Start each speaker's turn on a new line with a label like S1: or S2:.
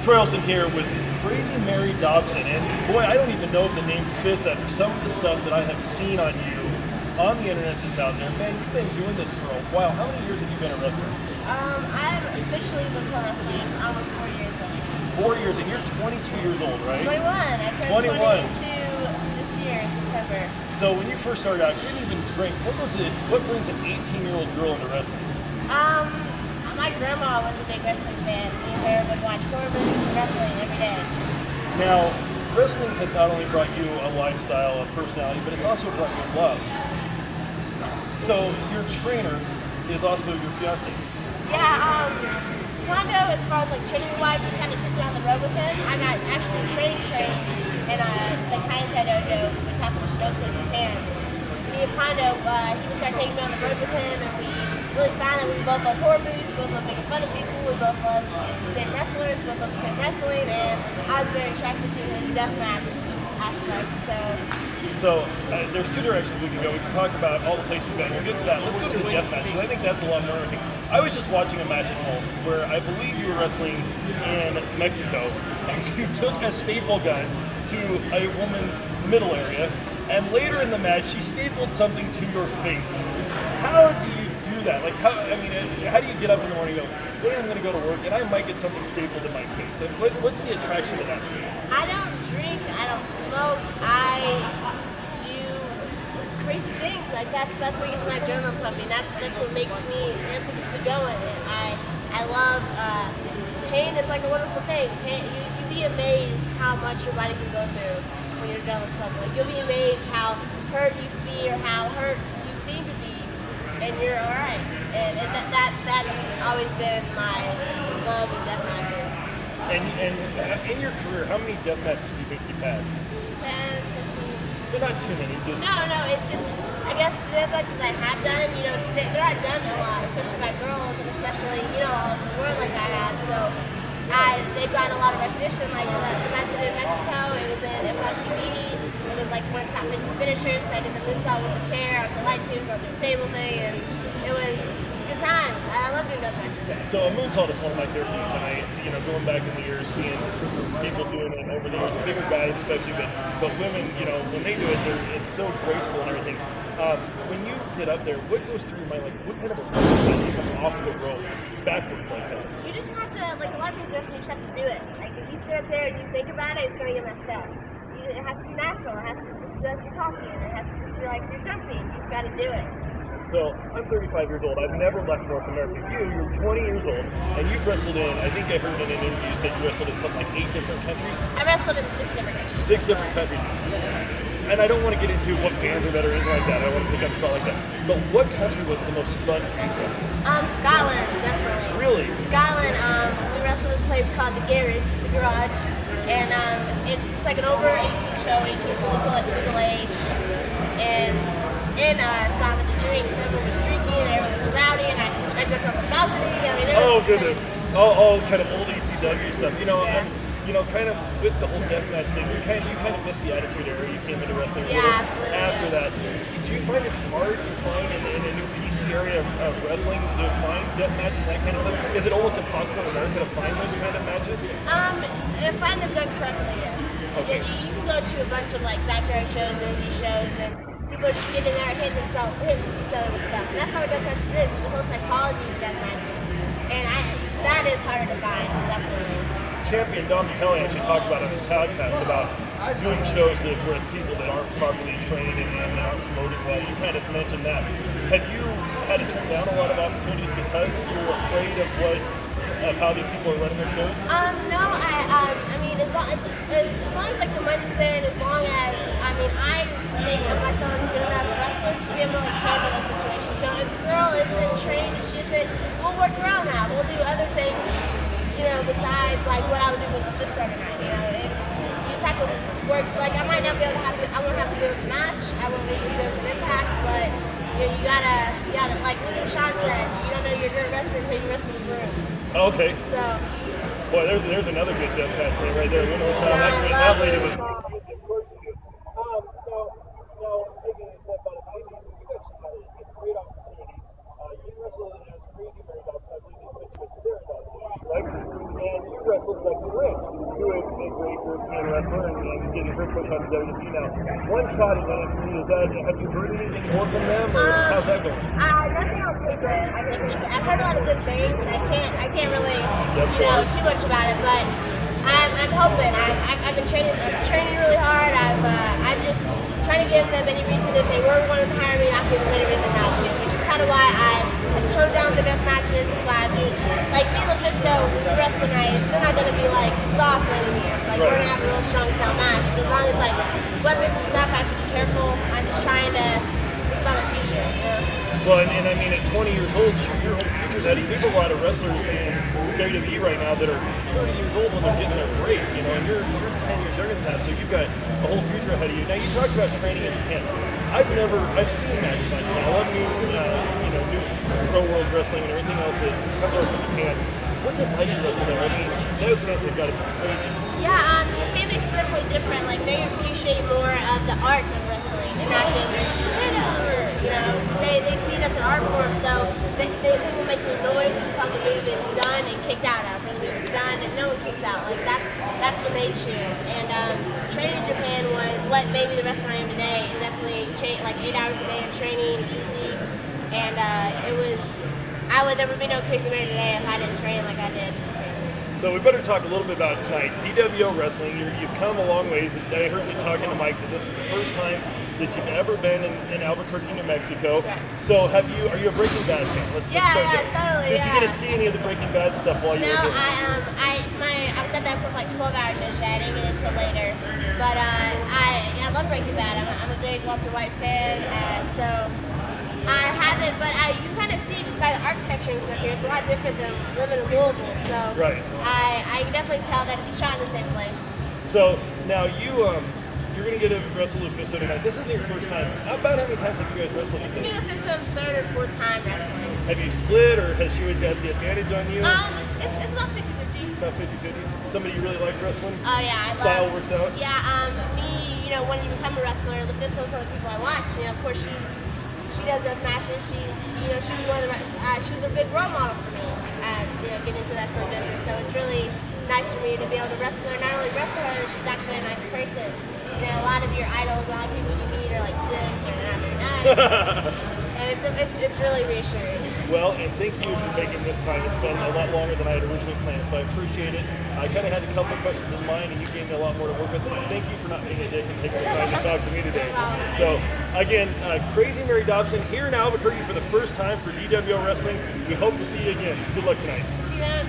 S1: Trailson here with Crazy Mary Dobson, and boy, I don't even know if the name fits after some of the stuff that I have seen on you on the internet that's out there. Man, you've been doing this for a while. How many years have you been a wrestler?
S2: I've officially been pro wrestling for almost 4 years now.
S1: 4 years, and you're 22 years old, right?
S2: 21. I turned 22 this year in September.
S1: So when you first started out, you didn't even drink. What brings an 18-year-old girl into wrestling?
S2: My grandma was a big wrestling fan. Me and her would watch horror movies and wrestling every day.
S1: Now, wrestling has not only brought you a lifestyle, a personality, but it's also brought you love. So your trainer is also your fiance.
S2: Yeah, Kondo, as far as like training-wise, just kind of took me on the road with him. I got actually trained in the Kaientai Dojo in Takamashinoku in Japan. Me and Kondo, he would start taking me on the road with him, and we really found that we both love horror movies, we both love making fun of people, we both love the same wrestlers, we both love the same wrestling, and I was very attracted to his deathmatch aspect.
S1: So there's two directions we can go. We can talk about all the places you've been. We'll get to that. Let's go to the death match, because I think that's a lot more interesting. I was just watching a match at home where I believe you were wrestling in Mexico, and you took a staple gun to a woman's middle area, and later in the match, she stapled something to your face. How do you do that? Like, how do you get up in the morning and go, today I'm going to go to work, and I might get something stapled in my face? And what's the attraction to that for you?
S2: I don't drink, I don't smoke, I do crazy things. Like that's what gets my adrenaline pumping. That's what gets me going. And I love pain is like a wonderful thing. You'd be amazed how much your body can go through when your adrenaline's pumping. Like you'll be amazed how hurt you can be or how hurt you seem to be, and you're all right. And that's always been my love of death matches.
S1: And in your career, how many death matches do you think you've had?
S2: 10, 15.
S1: So not too many.
S2: No, it's just, I guess the death matches I have done, they're not done a lot, especially by girls, and especially, all over the world like I have. So they've gotten a lot of recognition. Like the match I did in Mexico, it was on TV. It was like one of the top 50 finishers. So I did the moonsault with the chair, I was a light tubes, I was doing the table thing, and it was good times. I love doing death matches. So
S1: a moonsault is one of my favorite moves, and going back in the years, seeing people doing it over the years, bigger guys especially, but women, when they do it, it's so graceful and everything. When you get up there, what goes through your mind? Like, what kind of a rope do you come off the rope backwards like that?
S2: You just have to, like a lot of people you just have to do it. Like if you sit up there and you think about it, it's going to get messed up. It has to be natural. It has to just be like you're talking. It has to just be like you're jumping. You just got to do it.
S1: So, I'm 35 years old. I've never left North America. You're 20 years old, and you've wrestled in, I think I heard in an interview you said you wrestled in something like 8 different countries?
S2: I wrestled in 6 different countries.
S1: 6 different countries. And I don't want to get into what fans are better or anything like that. I don't want to pick up a spot like that. But what country was the most fun for you to wrestle?
S2: Scotland, definitely.
S1: Really?
S2: Scotland, we wrestled this place called the Garage, and it's like an over 18 show. 18 is legal age. And in Scotland to drink. So everyone was drinking, everyone was rowdy, and I jumped off the balcony. It was
S1: goodness.
S2: Crazy.
S1: Oh, kind of old ECW stuff.
S2: Yeah.
S1: Kind of with the whole deathmatch thing, you kind of missed the Attitude Era. You came into wrestling
S2: absolutely.
S1: After that. Do you find it hard to find in a new PC area of wrestling to find death matches, that kind of stuff? Is it almost impossible in America to find those kind of matches?
S2: If I'm done correctly, yes.
S1: Okay.
S2: You can go to a bunch of backyard shows and indie shows, and people are just getting there and hitting each other with stuff. And that's how a death match is. There's a whole psychology to death matches. And that is harder to find, definitely.
S1: Champion Dom Kelly actually talked about on his podcast about doing shows where people that aren't properly trained and aren't promoting well. You kind of mentioned that. Have you had to turn down a lot of opportunities because you're afraid of how these people are running their shows?
S2: No, I mean, as long as the money's there, and as long as I think of myself as a good enough wrestler to be able to handle those situations. So if a girl isn't trained, she isn't, we'll work around that. We'll do other things, besides what I would do with this other night. You just have to work. I might not be able to I won't have to do a match. I won't be able to do an impact, but you gotta, like Little Sean said, you don't know you're a good wrestler until you wrestle in the room.
S1: Okay.
S2: So.
S1: Boy, there's another good death match right there. That lady was. Now, taking a step out of the indies, you actually had a great opportunity. You wrestled as Crazy Mary Dobson. I believe they put you as Sarah Dobson, right? And you wrestled wrestled Becky Lynch, who is a great European wrestler and getting her push on the WWE now. One shot at NXT, have you heard anything more from them, or how's that going?
S2: Nothing on paper. I've heard a lot of good things, and I can't really, too much about it, but I'm hoping. I've been training really hard. I'm just trying to give them any reason if they were going to hire me, not give them any reason not to, which is kind of why I toned down the death matches. That's why I do, like, me and LuFisto wrestling night, it's still not going to be like soft or anything. It's like we're going to have a real strong style match, but as long as like weapons and stuff, I have to be careful. I'm just trying to think about my future.
S1: Well, and I mean, at 20 years old, your whole future's ahead of you. There's a lot of wrestlers in WWE right now that are 30 years old when they're getting their break, and you're 10 years younger than that, so you've got a whole future ahead of you. Now, you talked about training in Japan. I've seen matches on Japan. I love new pro world wrestling and everything else that comes over from Japan. What's it like to wrestle there? I mean, those fans have got to be crazy.
S2: Yeah, the fan base is definitely different. Like, they appreciate more of the art of wrestling and not just hit over. They see it as an art form, so they will make the noise until the move is done and kicked out of, or the move is done and no one kicks out. Like, that's when they cheer. And training in Japan was what made me the wrestler I am today. And definitely like 8 hours a day of training, easy, and there would be no Crazy Mary today if I didn't train like I did.
S1: So we better talk a little bit about tonight. DWO Wrestling, you've come a long ways. I heard you talking to Mike that this is the first time that you've ever been in Albuquerque, New Mexico. So are you a Breaking Bad fan?
S2: Totally.
S1: Did you get to see any of the Breaking Bad stuff while you were here?
S2: No, I was at that for like 12 hours yesterday. I didn't get it until later. But I love Breaking Bad. I'm a big Walter White fan, so I haven't, but you can kind of see just by the architecture and stuff here, it's a lot different than living in Louisville. So
S1: right.
S2: I can definitely tell that it's shot in the same place.
S1: So now you're going to get a wrestle LuFisto tonight. This isn't your first time. About how many times have you guys wrestled?
S2: This will be LuFisto's third or fourth time wrestling.
S1: Have you split, or has she always got the advantage on you?
S2: It's about 50-50.
S1: About 50-50? Somebody you really like wrestling?
S2: Oh yeah,
S1: Style works out?
S2: Yeah, me, when you become a wrestler, LuFisto's one of the people I watch. Of course she does death matches. She was one of she was a big role model for me as getting into that sort of business. So it's really nice for me to be able to wrestle her. Not only wrestle her, she's actually a nice person. A lot of your idols, a lot of people you meet are like dicks or they're not very nice. And it's really reassuring.
S1: Well, and thank you for taking this time. It's been a lot longer than I had originally planned, so I appreciate it. I kind of had a couple of questions in mind, and you gave me a lot more to work with. Thank you for not being a dick and taking the time to talk to me today. So, again, Crazy Mary Dobson here in Albuquerque for the first time for DWO Wrestling. We hope to see you again. Good luck tonight.
S2: Yeah.